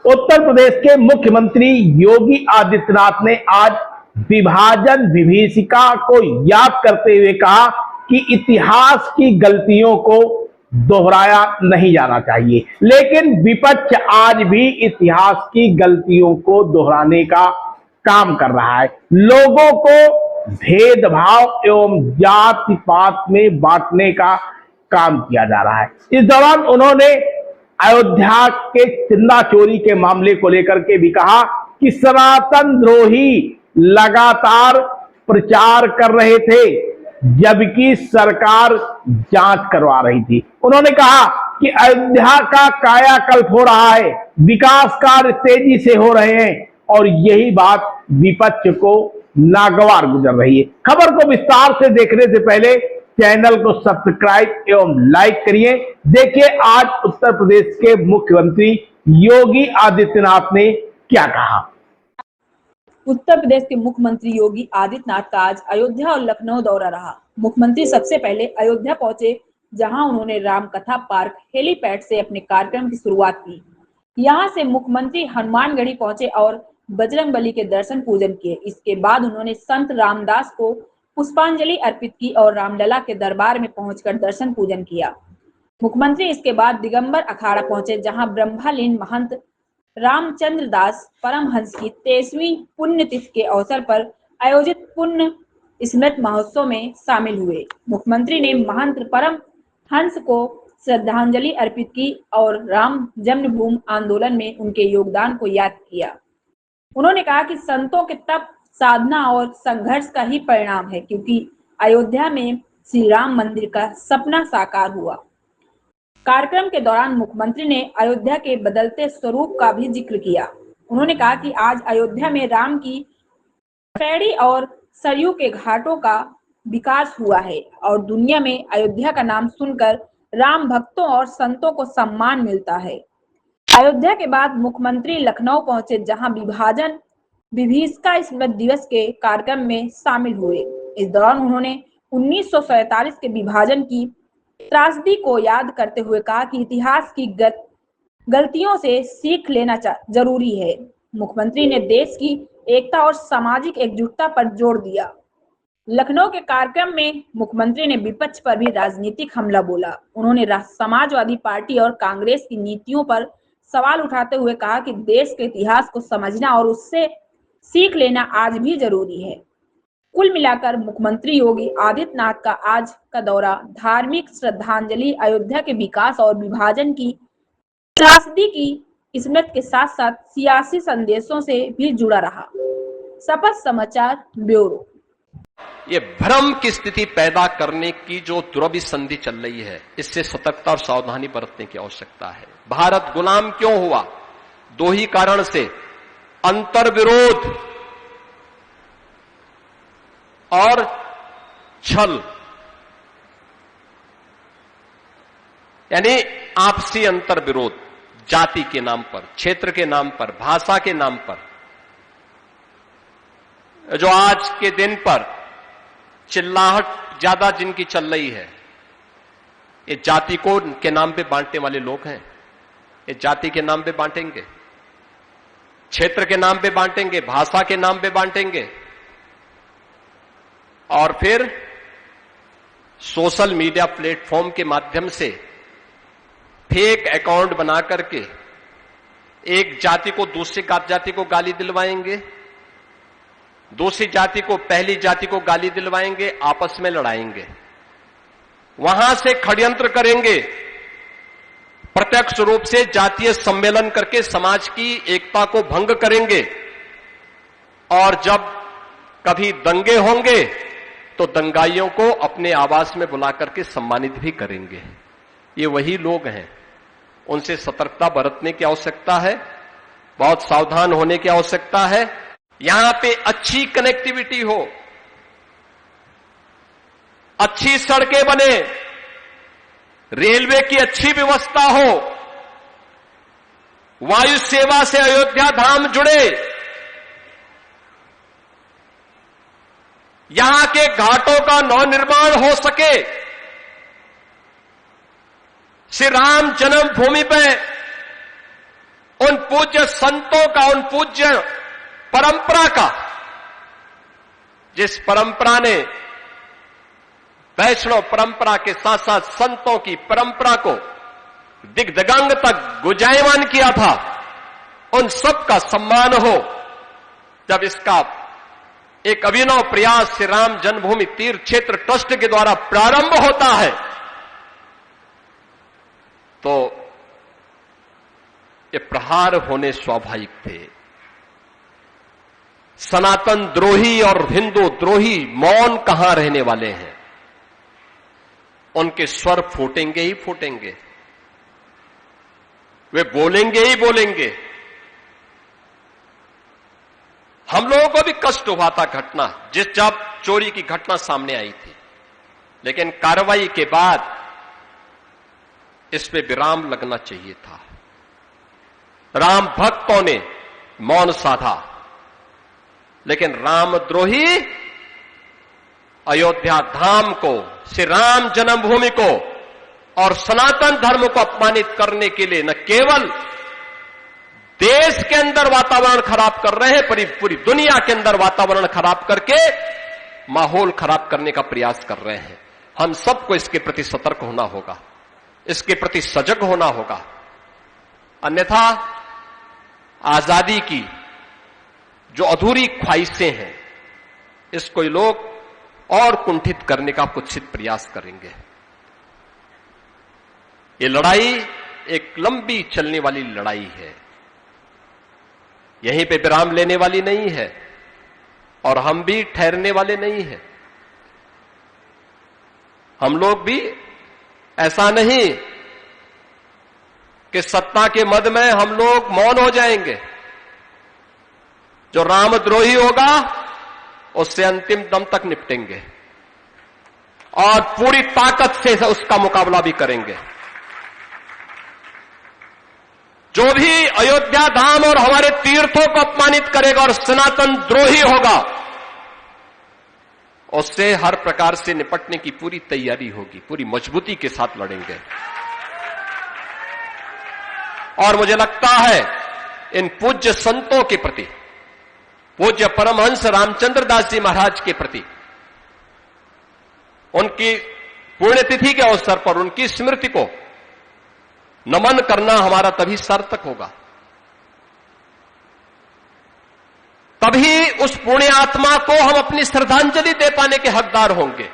उत्तर प्रदेश के मुख्यमंत्री योगी आदित्यनाथ ने आज विभाजन विभीषिका को याद करते हुए कहा कि इतिहास की गलतियों को दोहराया नहीं जाना चाहिए, लेकिन विपक्ष आज भी इतिहास की गलतियों को दोहराने का काम कर रहा है। लोगों को भेदभाव एवं जाति पात में बांटने का काम किया जा रहा है। इस दौरान उन्होंने अयोध्या के चंदा चोरी के मामले को लेकर के भी कहा कि सनातन द्रोही लगातार प्रचार कर रहे थे, जबकि सरकार जांच करवा रही थी। उन्होंने कहा कि अयोध्या का कायाकल्प हो रहा है, विकास कार्य तेजी से हो रहे हैं और यही बात विपक्ष को नागवार गुजर रही है। खबर को विस्तार से देखने से पहले चैनल को सब्सक्राइब एवं लाइक करिए। देखिए आज उत्तर प्रदेश के मुख्यमंत्री योगी आदित्यनाथ ने क्या कहा। उत्तर प्रदेश के मुख्यमंत्री योगी आदित्यनाथ का आज अयोध्या और लखनऊ दौरा रहा। मुख्यमंत्री सबसे पहले अयोध्या पहुंचे, जहां उन्होंने रामकथा पार्क हेलीपैड से अपने कार्यक्रम की शुरुआत की। यहां से मुख्यमंत्री हनुमानगढ़ी पहुंचे और बजरंगबली के दर्शन पूजन किए। इसके बाद उन्होंने संत रामदास को पुष्पांजलि अर्पित की और रामलला के दरबार में पहुंचकर दर्शन पूजन किया। मुख्यमंत्री इसके बाद दिगंबर अखाड़ा पहुंचे, जहां ब्रह्मलीन महंत रामचंद्र दास परमहंस की 23वीं पुण्यतिथि के अवसर पर आयोजित पुण्य स्मृति महोत्सव में शामिल हुए। मुख्यमंत्री ने महंत परमहंस को श्रद्धांजलि अर्पित की और राम जन्मभूमि आंदोलन में उनके योगदान को याद किया। उन्होंने कहा कि संतों के तप, साधना और संघर्ष का ही परिणाम है, क्योंकि अयोध्या में श्री राम मंदिर का सपना साकार हुआ। कार्यक्रम के दौरान मुख्यमंत्री ने अयोध्या के बदलते स्वरूप का भी जिक्र किया। उन्होंने कहा कि आज अयोध्या में राम की पैड़ी और सरयू के घाटों का विकास हुआ है और दुनिया में अयोध्या का नाम सुनकर राम भक्तों और संतों को सम्मान मिलता है। अयोध्या के बाद मुख्यमंत्री लखनऊ पहुंचे, जहां विभाजन विभीषिका स्मृति दिवस के कार्यक्रम में शामिल हुए। इस दौरान उन्होंने 1947 के विभाजन की त्रासदी को याद करते हुए कहा कि इतिहास की गलतियों से सीख लेना जरूरी है। मुख्यमंत्री ने देश की एकता और सामाजिक एकजुटता पर जोर दिया। लखनऊ के कार्यक्रम में मुख्यमंत्री ने विपक्ष पर भी राजनीतिक हमला बोला। उन्होंने समाजवादी पार्टी और कांग्रेस की नीतियों पर सवाल उठाते हुए कहा कि देश के इतिहास को समझना और उससे सीख लेना आज भी जरूरी है। कुल मिलाकर मुख्यमंत्री योगी आदित्यनाथ का आज का दौरा धार्मिक श्रद्धांजलि, अयोध्या के विकास और विभाजन की त्रासदी की स्मृति के साथ साथ सियासी संदेशों से भी जुड़ा रहा। सपथ समाचार ब्यूरो। ये भ्रम की स्थिति पैदा करने की जो दुर्भी संधि चल रही है, इससे सतर्कता और सावधानी बरतने की आवश्यकता है। भारत गुलाम क्यों हुआ? दो ही कारण से, अंतर्विरोध और छल, यानी आपसी अंतर्विरोध, जाति के नाम पर, क्षेत्र के नाम पर, भाषा के नाम पर। जो आज के दिन पर चिल्लाहट ज्यादा जिनकी चल रही है, ये जाति को के नाम पे बांटने वाले लोग हैं। ये जाति के नाम पे बांटेंगे, क्षेत्र के नाम पे बांटेंगे, भाषा के नाम पे बांटेंगे और फिर सोशल मीडिया प्लेटफॉर्म के माध्यम से फेक अकाउंट बना करके एक जाति को दूसरी जाति को गाली दिलवाएंगे, दूसरी जाति को पहली जाति को गाली दिलवाएंगे, आपस में लड़ाएंगे, वहां से षड्यंत्र करेंगे, प्रत्यक्ष रूप से जातीय सम्मेलन करके समाज की एकता को भंग करेंगे और जब कभी दंगे होंगे तो दंगाइयों को अपने आवास में बुला करके सम्मानित भी करेंगे। ये वही लोग हैं, उनसे सतर्कता बरतने की आवश्यकता है, बहुत सावधान होने की आवश्यकता है। यहां पे अच्छी कनेक्टिविटी हो, अच्छी सड़कें बने, रेलवे की अच्छी व्यवस्था हो, वायु सेवा से अयोध्या धाम जुड़े, यहां के घाटों का नवनिर्माण हो सके, श्री राम जन्मभूमि पे उन पूज्य संतों का, उन पूज्य परंपरा का, जिस परंपरा ने वैष्णव परंपरा के साथ साथ संतों की परंपरा को दिग्दिगंग तक गुंजायमान किया था, उन सब का सम्मान हो। जब इसका एक अभिनव प्रयास श्री राम जन्मभूमि तीर्थ क्षेत्र ट्रस्ट के द्वारा प्रारंभ होता है, तो ये प्रहार होने स्वाभाविक थे। सनातन द्रोही और हिंदू द्रोही मौन कहां रहने वाले हैं, उनके स्वर फूटेंगे ही फूटेंगे, वे बोलेंगे ही बोलेंगे। हम लोगों को भी कष्ट हुआ था घटना, जब चोरी की घटना सामने आई थी, लेकिन कार्रवाई के बाद इस पे विराम लगना चाहिए था। राम भक्तों ने मौन साधा, लेकिन रामद्रोही अयोध्या धाम को, श्री राम जन्मभूमि को और सनातन धर्म को अपमानित करने के लिए न केवल देश के अंदर वातावरण खराब कर रहे हैं, पूरी दुनिया के अंदर वातावरण खराब करके माहौल खराब करने का प्रयास कर रहे हैं। हम सबको इसके प्रति सतर्क होना होगा, इसके प्रति सजग होना होगा, अन्यथा आजादी की जो अधूरी ख्वाहिशें हैं, इसको लोग और कुंठित करने का कुत्सित प्रयास करेंगे। ये लड़ाई एक लंबी चलने वाली लड़ाई है, यहीं पे विराम लेने वाली नहीं है, और हम भी ठहरने वाले नहीं हैं। हम लोग भी ऐसा नहीं कि सत्ता के मद में हम लोग मौन हो जाएंगे। जो रामद्रोही होगा उससे अंतिम दम तक निपटेंगे और पूरी ताकत से उसका मुकाबला भी करेंगे। जो भी अयोध्या धाम और हमारे तीर्थों को अपमानित करेगा और सनातन द्रोही होगा, उससे हर प्रकार से निपटने की पूरी तैयारी होगी, पूरी मजबूती के साथ लड़ेंगे। और मुझे लगता है इन पूज्य संतों के प्रति, पूज्य परमहंस रामचंद्र दास जी महाराज के प्रति, उनकी पुण्यतिथि के अवसर पर उनकी स्मृति को नमन करना हमारा तभी सार्थक होगा, तभी उस पुण्य आत्मा को हम अपनी श्रद्धांजलि दे पाने के हकदार होंगे।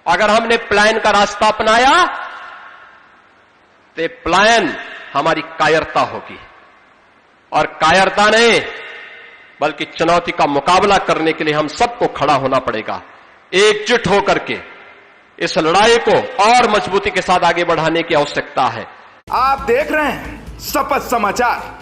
अगर हमने पलायन का रास्ता अपनाया तो पलायन हमारी कायरता होगी, और कायरता नहीं बल्कि चुनौती का मुकाबला करने के लिए हम सबको खड़ा होना पड़ेगा। एकजुट होकर के इस लड़ाई को और मजबूती के साथ आगे बढ़ाने की आवश्यकता है। आप देख रहे हैं शपथ समाचार।